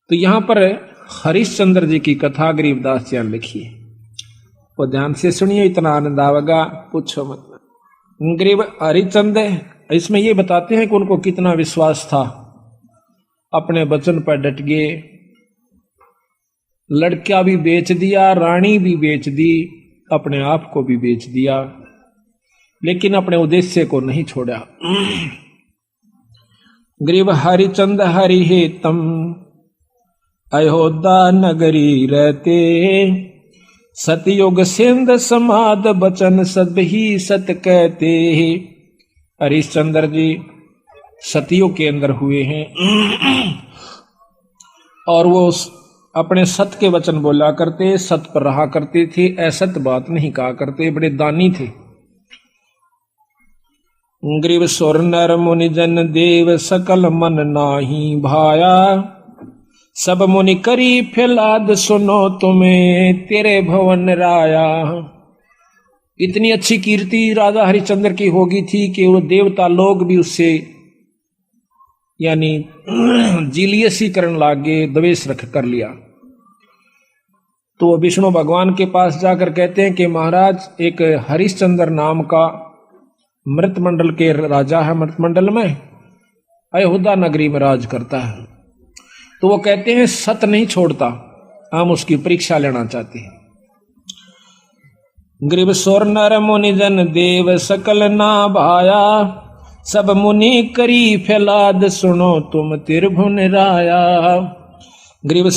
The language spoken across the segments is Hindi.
तो यहां पर हरिश्चंद्र जी की कथा गरीबदास जी ने लिखी है, वो ध्यान से सुनिए, इतना आनंद आवेगा पूछो मत। गरीब हरिचंद इसमें ये बताते हैं कि उनको कितना विश्वास था, अपने वचन पर डट गए, लड़का भी बेच दिया, रानी भी बेच दी, अपने आप को भी बेच दिया, लेकिन अपने उद्देश्य को नहीं छोड़ा। गरीब हरिचंद हरि हेतम अयोध्या नगरी रहते, सतयुग सिंध समाद बचन सब ही सत कहते। हरिश्चंद्र जी सतयुग के अंदर हुए हैं और वो अपने सत के वचन बोला करते, सत पर रहा करते थे, असत बात नहीं कहा करते, बड़े दानी थे। गरीब सुर नर मुनि जन देव सकल मन नाही भाया, सब मुनि करी फैलाद सुनो तुम्हें तेरे भवन राया। इतनी अच्छी कीर्ति राजा हरिश्चंद्र की होगी थी कि वो देवता लोग भी उससे यानी जीलियसी करने लागे, द्वेष रख कर लिया। तो विष्णु भगवान के पास जाकर कहते हैं कि महाराज एक हरिश्चंद्र नाम का मृतमंडल के राजा है, मृतमंडल में अयोध्या नगरी में राज करता है। तो वो कहते हैं सत नहीं छोड़ता, हम उसकी परीक्षा लेना चाहते हैं। गरीब सुर नर मुनि जन देव सकल ना भाया, सब मुनि करी फैलाद सुनो तुम त्रिभुवन राया। गरीब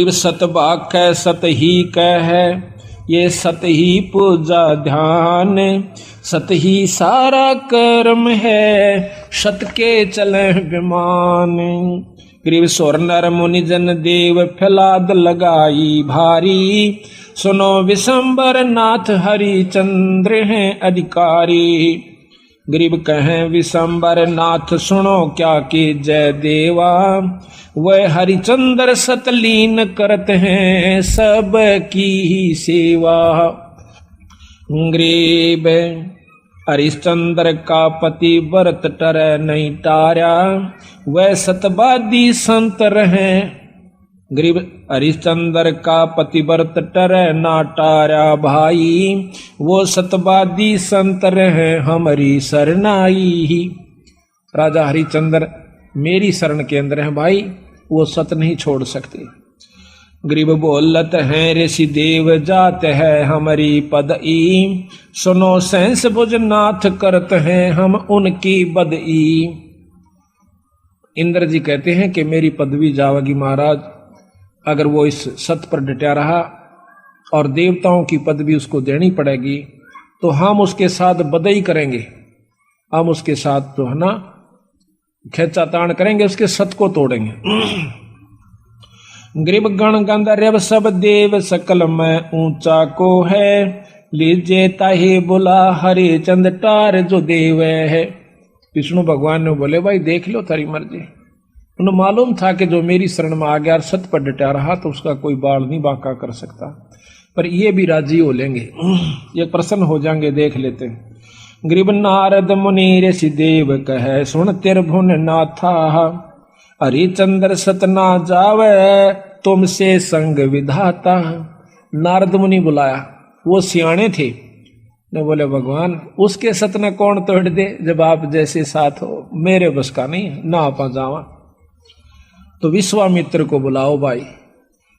सत बाक है सत ही कह है, ये सत ही पूजा ध्यान, सत ही सारा कर्म है, सत के चले विमान। गरीब सुर नर मुनि जन देव फैलाद लगाई भारी, सुनो विशंबर नाथ हरिचंद्र हैं अधिकारी। गरीब कहें विशंबर नाथ सुनो क्या कि जय देवा, वह हरिचंद्र सतलीन करते हैं सब की ही सेवा। गरीब हरिश्चंद्र का पति व्रत टर नहीं टारा, वह सतवादी संत रहे। गरीब हरिश्चंद्र का पतिव्रत टर ना टारा भाई, वो सतवादी संत रहे हमारी शरणाई। राजा हरिश्चंद्र मेरी शरण के अंदर है भाई, वो सत नहीं छोड़ सकते। गरीब बोलत हैं ऋषि देव जात है हमारी पदई, सुनो सहस भुज नाथ करत हैं हम उनकी बदई। इंद्र जी कहते हैं कि मेरी पदवी जावेगी महाराज, अगर वो इस सत पर डटा रहा और देवताओं की पदवी उसको देनी पड़ेगी, तो हम उसके साथ बदई करेंगे, हम उसके साथ तो है ना खेचातान करेंगे, उसके सत को तोड़ेंगे। गरीब गण गंधर्व सब देव सकल में ऊंचा को है, लीजे ताहे बोला हरे चंद टार जो देव है। विष्णु भगवान ने बोले भाई देख लो तारी मर्जी। उन्हें मालूम था कि जो मेरी शरण में आ गया और सत पर डटा रहा तो उसका कोई बाल नहीं बांका कर सकता, पर ये भी राजी हो लेंगे, ये प्रसन्न हो जाएंगे, देख लेते हैं। गरीब नारद मुनि ऋषि देव कहे सुन त्रिभुवन नाथा, हरिचंद्र सत ना जावे तुमसे संग विधाता। नारद मुनि बुलाया, वो सियाणे थे, ने बोले भगवान उसके सत न कौन तोड़ दे, जब आप जैसे साथ हो, मेरे बस का नहीं ना आपा जावा। तो विश्वामित्र को बुलाओ भाई।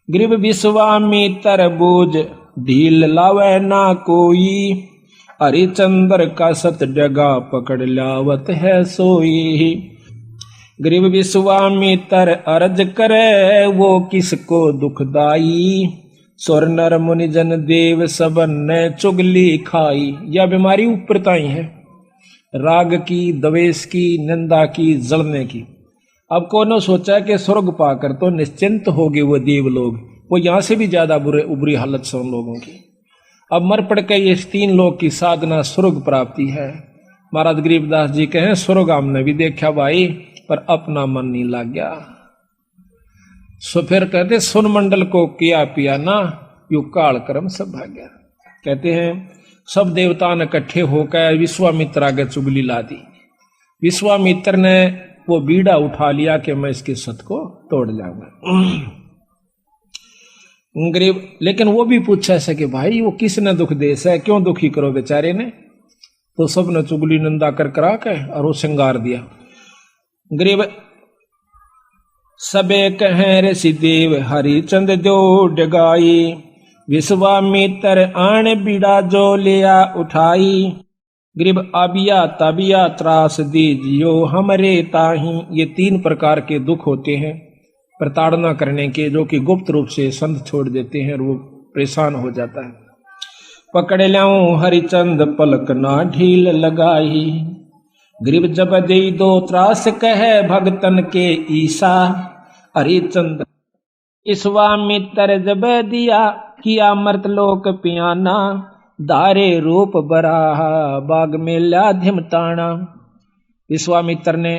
गरीब विश्वामित्र बूझ ढील लावे ना कोई, हरिचंद्र का सत डगा पकड़ लावत है सोई। गरीब विश्वामित्र अर्ज करे वो किसको दुखदाई, सुर नर मुनि जन देव सबन ने चुगली खाई। यह बीमारी ऊपरताई है, राग की, द्वेष की, निंदा की, जलने की। अब कौन सोचा कि स्वर्ग पाकर तो निश्चिंत हो गए वो देव लोग, वो यहां से भी ज्यादा बुरी हालत से उन लोगों की। अब मर पड़ के ये 3 लोग की साधना स्वर्ग प्राप्ति है। महाराज गरीबदास जी कहें स्वर्ग हमने भी देखा भाई, पर अपना मन नहीं लग गया। सो फिर कहते सुन मंडल को किया पिया ना, यू काल कर्म सब भाग्या। कहते हैं सब देवता ने इकट्ठे होकर विश्वामित्र आगे चुगली ला दी। विश्वामित्र ने वो बीड़ा उठा लिया कि मैं इसके सत को तोड़ जाऊंगा। गरीब लेकिन वो भी पूछा ऐसे कि भाई वो किसने दुख देश है, क्यों दुखी करो बेचारे ने। तो सबने चुगली निंदा कर करा के और वो श्रृंगार दिया। गरीब सबे कहें ऋषि देव हरिचंद जो डगाई, विश्वामित्र आण बीड़ा जो लिया उठाई। गरीब आबिया ताबिया त्रास दीजियो हमरे ताही। ये 3 प्रकार के दुख होते हैं प्रताड़ना करने के, जो कि गुप्त रूप से संत छोड़ देते हैं और वो परेशान हो जाता है। पकड़ ल्याऊं हरिचंद पलक ना ढील लगाई, गरीब जब दे दो त्रास कहे भगतन के ईसा। हरिचंद विश्वामित्र जब दिया किया मर्तलोक पियाना, दारे रूप बराहा बाग में ल्या धिमताना। विश्वामित्र ने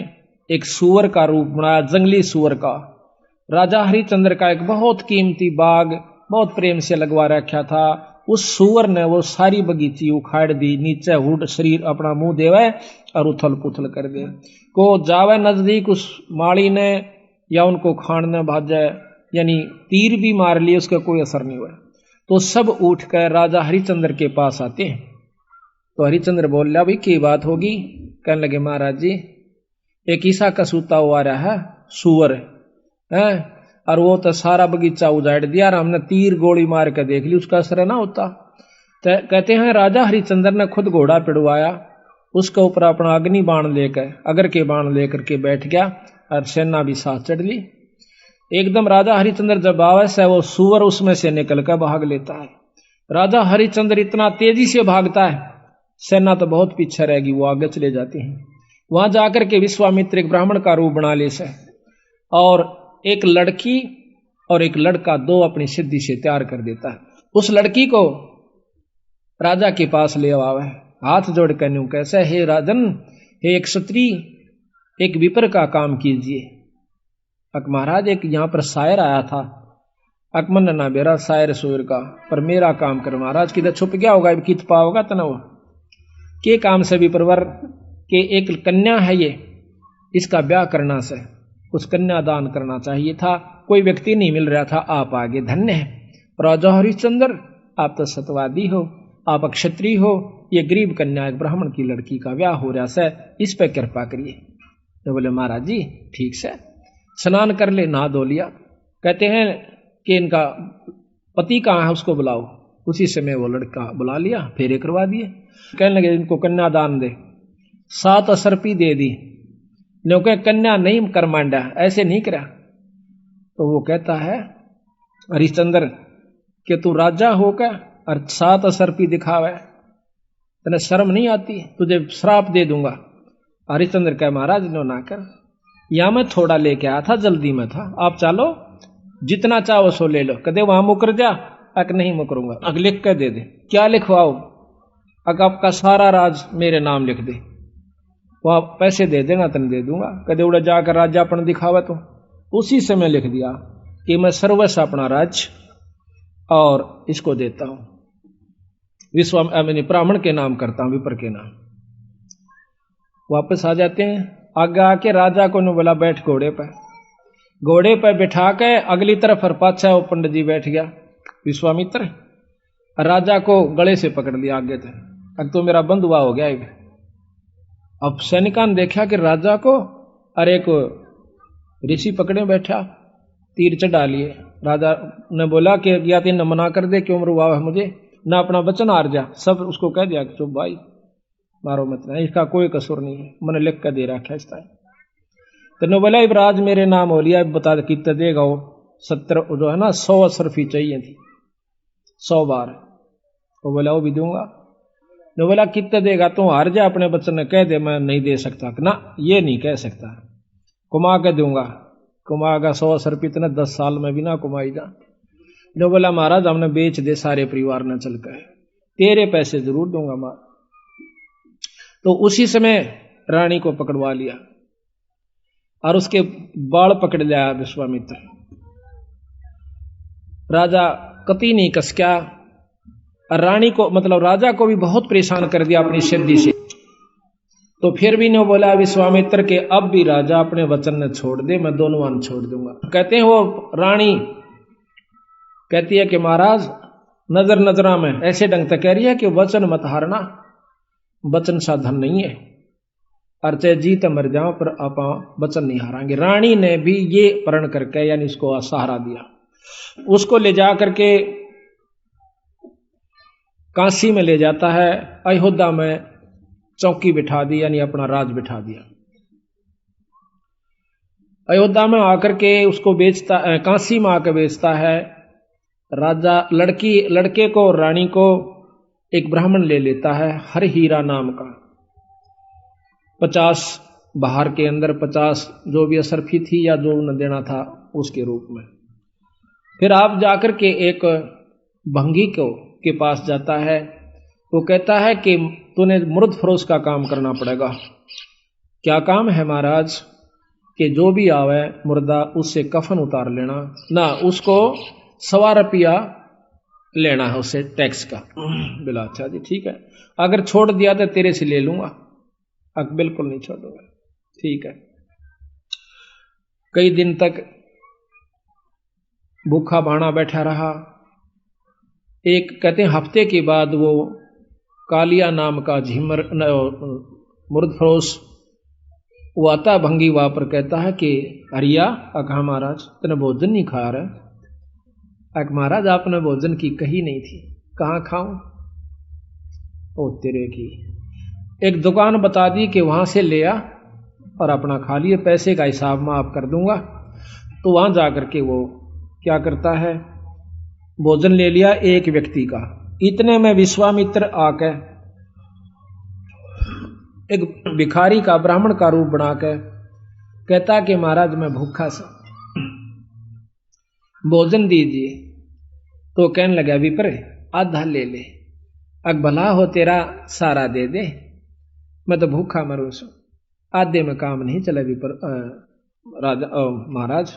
एक सुअर का रूप बनाया, जंगली सुअर का। राजा हरिचंद्र का एक बहुत कीमती बाग बहुत प्रेम से लगवा रखा था। उस सुअर ने वो सारी बगीची उखाड़ दी, नीचे हुड शरीर अपना मुंह देवे और उथल पुथल कर दे। को जावे नजदीक उस माली ने या उनको खाने भाजे, यानी तीर भी मार लिए, उसका कोई असर नहीं हुआ। तो सब उठकर राजा हरिचंद्र के पास आते हैं। तो हरिचंद्र बोल रहा भाई की बात होगी। कहने लगे महाराज जी एक ईसा का सूता हुआ रहा है सुअर है, और वो तो सारा बगीचा उजाड़ दिया और हमने तीर गोली मार के देख ली, उसका असर ना होता। तो कहते हैं राजा हरिचंद्र ने खुद घोड़ा पिड़वाया, उसके ऊपर अपना अग्नि बाण लेकर अगर के बाण लेकर के बैठ गया और सेना भी साथ चढ़ ली। एकदम राजा हरिचंद्र जब आवे से वो सुअर उसमें से निकल कर भाग लेता है। राजा हरिचंद्र इतना तेजी से भागता है, सेना तो बहुत पीछे रहेगी, वो आगे चले जाते हैं। वहां जाकर के विश्वामित्र एक ब्राह्मण का रूप बना ले से, और एक लड़की और एक लड़का 2 अपनी सिद्धि से तैयार कर देता है। उस लड़की को राजा के पास ले आवे, हाथ जोड़ कर न्यू कैसे, हे राजन, हे एक क्षत्रिय, एक विपर का काम कीजिए। अक महाराज एक यहाँ पर शायर आया था, अकमन ना बेरा शायर सुर का, पर मेरा काम कर महाराज। किधर छुप गया होगा, कित पाओगा तनव के काम से विप्रवर के एक कन्या है ये, इसका ब्याह करना से कुछ कन्यादान करना चाहिए था, कोई व्यक्ति नहीं मिल रहा था, आप आगे धन्य है। राजा हरिश्चंद्र आप तो सतवादी हो, आप क्षत्रिय हो, ये गरीब कन्या एक ब्राह्मण की लड़की का ब्याह हो रहा है, इस पर कृपा करिए। तो बोले महाराज जी ठीक से स्नान कर ले, नहा धो लिया। कहते हैं कि इनका पति कहाँ है उसको बुलाओ। उसी समय वो लड़का बुला लिया, फेरे करवा दिए। कहने लगे इनको कन्यादान दे, 7 असरपी दे दी। क्योंकि कन्या नहीं कर मांडा, ऐसे नहीं करा। तो वो कहता है हरिश्चंद्र कि तू राजा होकर और 7 असरपी दिखावे, तेने शर्म नहीं आती, तुझे श्राप दे दूंगा। हरिश्चंद्र कहे महाराज नो ना कर, या मैं थोड़ा लेके आया था, जल्दी में था, आप चलो जितना चाहो सो ले लो। कदे वहां मुकर जा, अक नहीं मुकरूंगा, अक लिख कर दे दे। क्या लिखवाओ? अक आपका सारा राज मेरे नाम लिख दे, वो आप पैसे दे देना, तन दे दूंगा। कदे उड़ा जाकर राज्यापन दिखावा। तो उसी समय लिख दिया कि मैं सर्वस्व अपना राज्य और इसको देता हूं, ब्राह्मण के नाम करता हूं, विपर के नाम। वापस आ जाते हैं, आगे आके राजा को ने बोला बैठ घोड़े पर। घोड़े पर बिठा के अगली तरफ और पाछा वो पंडित जी बैठ गया विश्वामित्र, राजा को गले से पकड़ लिया आगे तक। अब तो मेरा बंधुआ हो गया। अब सैनिका ने देखा कि राजा को अरे को ऋषि पकड़े बैठा, तीर चढ़ा लिए। राजा ने बोला कि या तीन मना कर दे, क्यों मरवा है मुझे, ना अपना वचन हार जा। सब उसको कह दिया कि चुप भाई, मारो मत ना, इसका कोई कसूर नहीं है, मैंने लिख कर दे रखा है। तो ने बोला राज मेरे नाम हो लिया, बता कितने देगा वो। 70 जो है ना 100 असरफी चाहिए थी, 100 बार। वो बोला वो भी दूंगा। ने बोला कितने देगा? तो हार जा, अपने बच्चन ने कह दे मैं नहीं दे सकता। ना ये नहीं कह सकता, कुमा के दूंगा। कुमागा 100 असरफी तो 10 साल में भी ना कुमाई जा। ने बोला महाराज हमने बेच दे सारे परिवार ने चल कर, तेरे पैसे जरूर दूंगा मां। तो उसी समय रानी को पकड़वा लिया और उसके बाल पकड़ लिया विश्वामित्र। राजा कति नहीं कसक्या, रानी को मतलब राजा को भी बहुत परेशान कर दिया अपनी सिद्धि से। तो फिर भी ने बोला विश्वामित्र के अब भी राजा अपने वचन ने छोड़ दे, मैं दोनों वन छोड़ दूंगा। कहते हैं वो रानी कहती है कि महाराज नजर नजरा में ऐसे ढंग से कह रही है कि वचन मत हारना, वचन साधन नहीं है, और चाहे जीत मर जाओ पर आप वचन नहीं हारांगे। रानी ने भी ये प्रण करके यानी उसको सहारा दिया, उसको ले जा करके काशी में ले जाता है, अयोध्या में चौकी बिठा दी यानी अपना राज बिठा दिया। अयोध्या में आकर के उसको बेचता, काशी में आकर बेचता है। राजा लड़के को और रानी को एक ब्राह्मण ले लेता है हर हीरा नाम का, 50 बाहर के अंदर 50 जो भी असरफी थी या जो न देना था उसके रूप में। फिर आप जाकर के एक भंगी के पास जाता है, वो कहता है कि तूने मुर्द फरोश का काम करना पड़ेगा। क्या काम है महाराज? कि जो भी आवे मुर्दा उससे कफन उतार लेना ना, उसको 100 रुपया लेना है उससे टैक्स का। बोला अच्छा जी ठीक है, अगर छोड़ दिया तो तेरे से ले लूंगा। बिल्कुल नहीं छोड़ूंगा, ठीक है। कई दिन तक भूखा बाणा बैठा रहा। एक कहते हैं हफ्ते के बाद वो कालिया नाम का झिमर मुर्दफरोश वो आता भंगी वहां पर, कहता है कि हरिया कहा महाराज तेने भोजन नहीं खा रहा? महाराज आपने भोजन की कही नहीं थी। कहाँ खाऊं? ओ तेरे की, एक दुकान बता दी कि वहां से ले आ और अपना खा लिए, पैसे का हिसाब मैं आप कर दूंगा। तो वहां जाकर के वो क्या करता है, भोजन ले लिया एक व्यक्ति का। इतने में विश्वामित्र आकर एक भिखारी का ब्राह्मण का रूप बनाकर कहता कि महाराज मैं भूखा सा, भोजन दीजिए। तो कहने लगा विप्र आधा ले ले, भला हो तेरा सारा दे दे, मैं तो भूखा मरू सू, आधे में काम नहीं चला विप्र राजा महाराज।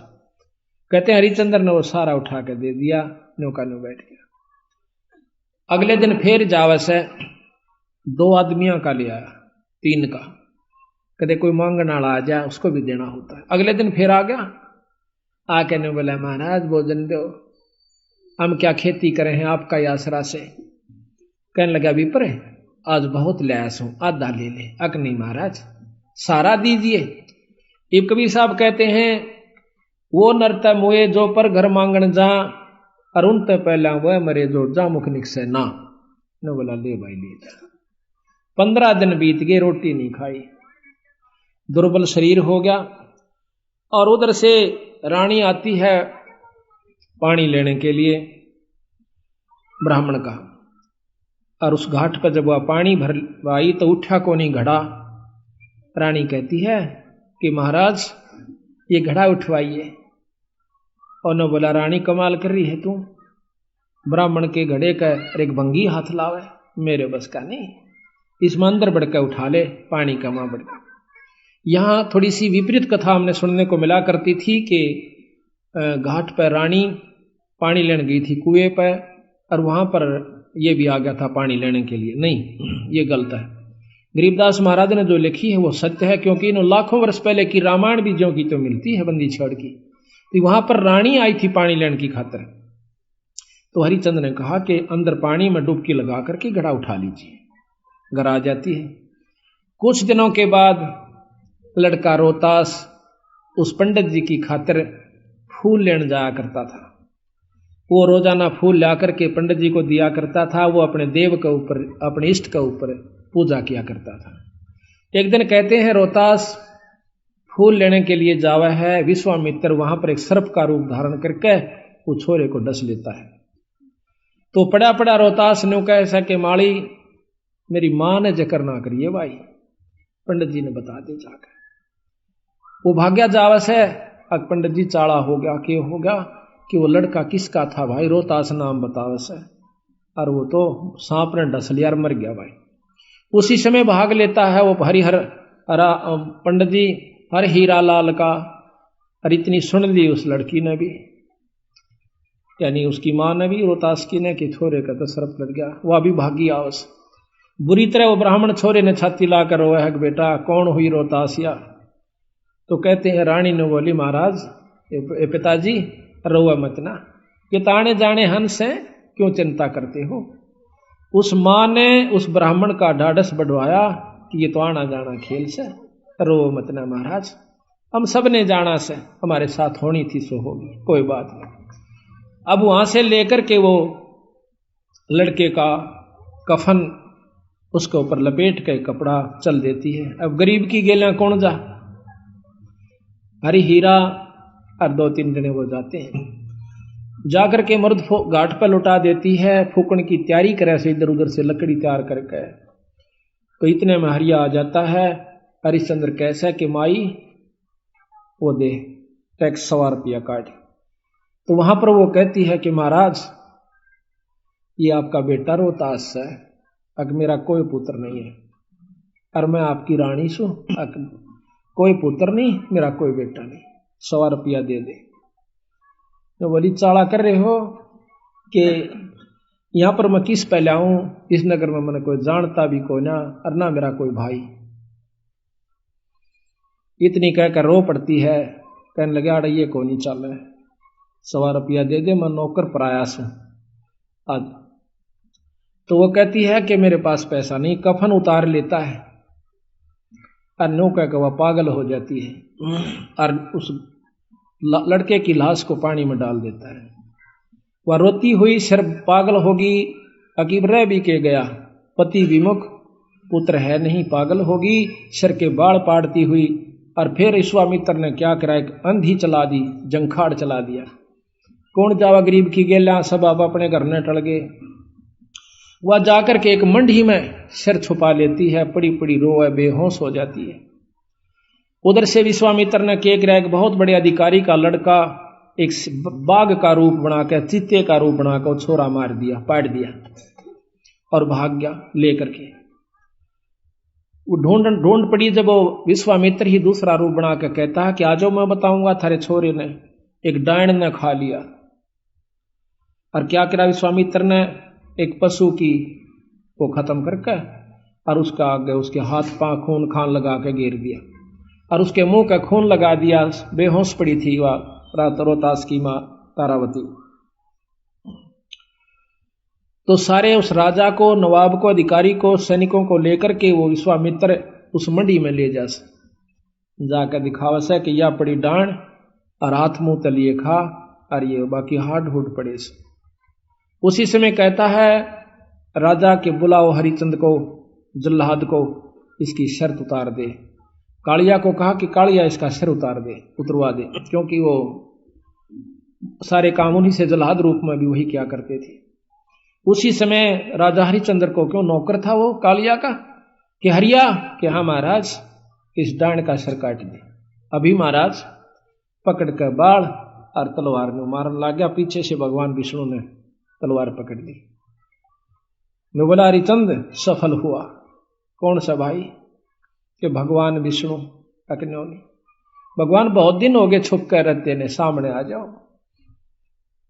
कहते हैं हरिचंद्र ने वो सारा उठा कर दे दिया, नौका में बैठ गया। अगले दिन फिर जावस है 2 आदमियों का ले आया, 3 का। कहते कोई मांगने वाला आ जाए उसको भी देना होता है। अगले दिन फिर आ गया, आके ने बोला महाराज भोजन दो, हम क्या खेती करें हैं आपका आसरा से। कहने लगा विप्र आज बहुत लयास हूं, आधा ले ले। नहीं महाराज सारा दीजिए। एक कबीर साहब कहते हैं वो नरता मुए जो पर घर मांगन जा, अरुण तो पहला वह मरे जो जा मुख निकसे ना। न बोला ले भाई ले जा। 15 दिन बीत गए, रोटी नहीं खाई, दुर्बल शरीर हो गया। और उधर से रानी आती है पानी लेने के लिए ब्राह्मण का, और उस घाट पर जब वह पानी भर आई तो उठा को नहीं घड़ा। रानी कहती है कि महाराज ये घड़ा उठवाइए। और न बोला रानी कमाल कर रही है तू, ब्राह्मण के घड़े का एक भंगी हाथ लावे, मेरे बस का नहीं, इसमें अंदर बढ़कर उठा ले पानी का मां बढ़कर। यहाँ थोड़ी सी विपरीत कथा हमने सुनने को मिला करती थी कि घाट पर रानी पानी लेने गई थी कुएं पर, और वहां पर यह भी आ गया था पानी लेने के लिए। नहीं, ये गलत है। गरीबदास महाराज ने जो लिखी है वो सत्य है, क्योंकि इन लाखों वर्ष पहले की रामायण भी ज्यों की तो मिलती है बंदी छड़ की। तो वहां पर रानी आई थी पानी लेने की खातिर, तो हरिचंद ने कहा कि अंदर पानी में डुबकी लगा करके घड़ा उठा लीजिए। घर आ जाती है। कुछ दिनों के बाद लड़का रोहतास उस पंडित जी की खातिर फूल लेने जाया करता था। वो रोजाना फूल ला करके पंडित जी को दिया करता था। वो अपने देव के ऊपर, अपने इष्ट के ऊपर पूजा किया करता था। एक दिन कहते हैं रोहतास फूल लेने के लिए जावा है, विश्वामित्र वहां पर एक सर्प का रूप धारण करके वो छोरे को डस लेता है। तो पड़ा पड़ा रोहतास ने कहा ऐसा कि माली मेरी मां ने जिक्र ना करिए भाई, पंडित जी ने बता दे जाकर। वो भाग्या जावस है। अब पंडित जी चाड़ा हो गया कि हो गया कि वो लड़का किसका था भाई, रोहतास नाम बतावस है, और वो तो सांप ने डस लिया और मर गया भाई। उसी समय भाग लेता है वो हरिहर पंडित जी हर हीरा लाल का, और इतनी सुन ली उस लड़की ने भी, यानी उसकी मां ने भी रोहतास की ने कि छोरे का तो सर्प लग गया। वह भी भागी आवस। बुरी तरह वो ब्राह्मण छोरे ने छाती लाकर रोया है कि बेटा कौन हुई रोतासिया। तो कहते हैं रानी ने बोली महाराज ए पिताजी रोआ मत ना, कि ताने जाने हंस है क्यों चिंता करते हो। उस माँ ने उस ब्राह्मण का ढाढ़स बढ़वाया कि ये तो आना जाना खेल से, रो मत ना महाराज, हम सब ने जाना से, हमारे साथ होनी थी सो होगी, कोई बात नहीं। अब वहां से लेकर के वो लड़के का कफन उसके ऊपर लपेट के कपड़ा चल देती है। अब गरीब की गेला कौन जा, हरी हीरा और 2-3 जने वो जाते हैं, जाकर के मर्द घाट पर लुटा देती है, फूकण की तैयारी करे से इधर उधर से लकड़ी तैयार करके। तो इतने में हरिया आ जाता है। हरिश्चंद्र कैसा कि माई वो दे टैक्स 100 रुपया काट। तो वहां पर वो कहती है कि महाराज ये आपका बेटा रोहतास है, अग मेरा कोई पुत्र नहीं है, और मैं आपकी रानी सू, कोई पुत्र नहीं, मेरा कोई बेटा नहीं, 100 रुपया दे दे। तो बोली चाला कर रहे हो कि यहां पर मैं किस पहले आऊं, इस नगर में मैंने कोई जानता भी को ना, और ना मेरा कोई भाई। इतनी कहकर रो पड़ती है, कहने लगे आड़ा ये को नहीं चल रहा, 100 रुपया दे दे, मैं नौकर प्रयास हूं आज। तो वो कहती है कि मेरे पास पैसा नहीं, कफन उतार लेता है और नो कहकर वह पागल हो जाती है और उस लड़के की लाश को पानी में डाल देता है। वह रोती हुई सिर पागल होगी, अकीब रह भी के गया, पति विमुख, पुत्र है नहीं, पागल होगी, सिर के बाल पाड़ती हुई। और फिर विश्वामित्र ने क्या करा, एक अंधी चला दी, जंखाड़ चला दिया। कौन जावा गरीब की गेला, सब आप अपने घर न टल गए। वह जाकर के एक मंडी में सिर छुपा लेती है, पड़ी पड़ी रोए बेहोश हो जाती है। उधर से विश्वामित्र ने क्या करा, एक बहुत बड़े अधिकारी का लड़का एक बाघ का रूप बनाकर, चीते का रूप बनाकर छोरा मार दिया, पाट दिया और भाग गया लेकर के। वो ढूंढ पड़ी, जब वो विश्वामित्र ही दूसरा रूप बनाकर कहता है कि आजो मैं बताऊंगा थारे छोरे ने एक डायन ने खा लिया। और क्या करा विश्वामित्र ने, एक पशु की को खत्म करके और उसका आगे उसके हाथ पांव खून खान लगा के घेर दिया और उसके मुंह का खून लगा दिया। बेहोश पड़ी थी वह रोहतास की मां तारावती। तो सारे उस राजा को, नवाब को, अधिकारी को, सैनिकों को लेकर के वो विश्वामित्र उस मंडी में ले जाकर दिखावा से कि यह पड़ी डांड और हाथ मुंह तलिए खा और ये बाकी हाड हुड पड़े से। उसी समय कहता है राजा के बुलाओ हरिचंद को, जल्लाद को, इसकी शर्त उतार दे। कालिया को कहा कि कालिया इसका सिर उतरवा दे, क्योंकि वो सारे काम उन्हीं से जल्लाद रूप में भी वही क्या करते थे। उसी समय राजा हरिचंद्र को, क्यों नौकर था वो कालिया का, कि हरिया कि हाँ महाराज इस डांड का सिर काट दे। अभी महाराज पकड़ कर बाढ़ और तलवार में मारने लग गया। पीछे से भगवान विष्णु ने तलवार पकड़ ली। मैं बोला हरिचंद सफल हुआ। कौन सा भाई, कि भगवान विष्णु अकन्योनी। भगवान बहुत दिन हो गए छुप कर रहते ने, सामने आ जाओ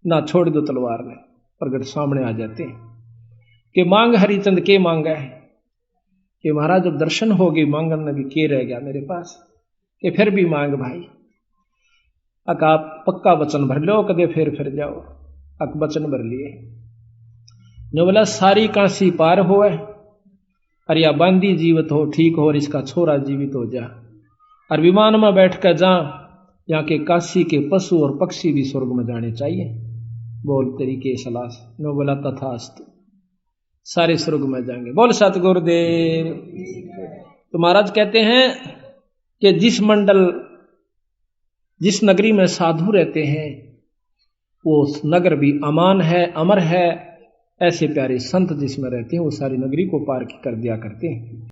ना, छोड़ दो तलवार ने, प्रगट सामने आ जाते हैं। कि मांग हरिचंद के मांगा है, कि महाराज जब दर्शन हो गए मांगन में भी के रह गया मेरे पास, कि फिर भी मांग भाई। अक आप पक्का वचन भर लो, कदे फिर जाओ। अक वचन भर लिए। जो बोला सारी काशी पार हो, और या बांदी जीवित हो ठीक हो, और इसका छोरा जीवित हो जा, और विमान में बैठ कर जा, यहाँ के काशी के पशु और पक्षी भी स्वर्ग में जाने चाहिए। बोल तेरी के सलाह से। नो बोला तथास्तु, सारे स्वर्ग में जाएंगे। बोल सतगुरुदेव। तो महाराज कहते हैं कि जिस नगरी में साधु रहते हैं वो नगर भी अमान है, अमर है। ऐसे प्यारे संत जिसमें रहते हैं वो सारी नगरी को पार कर दिया करते हैं।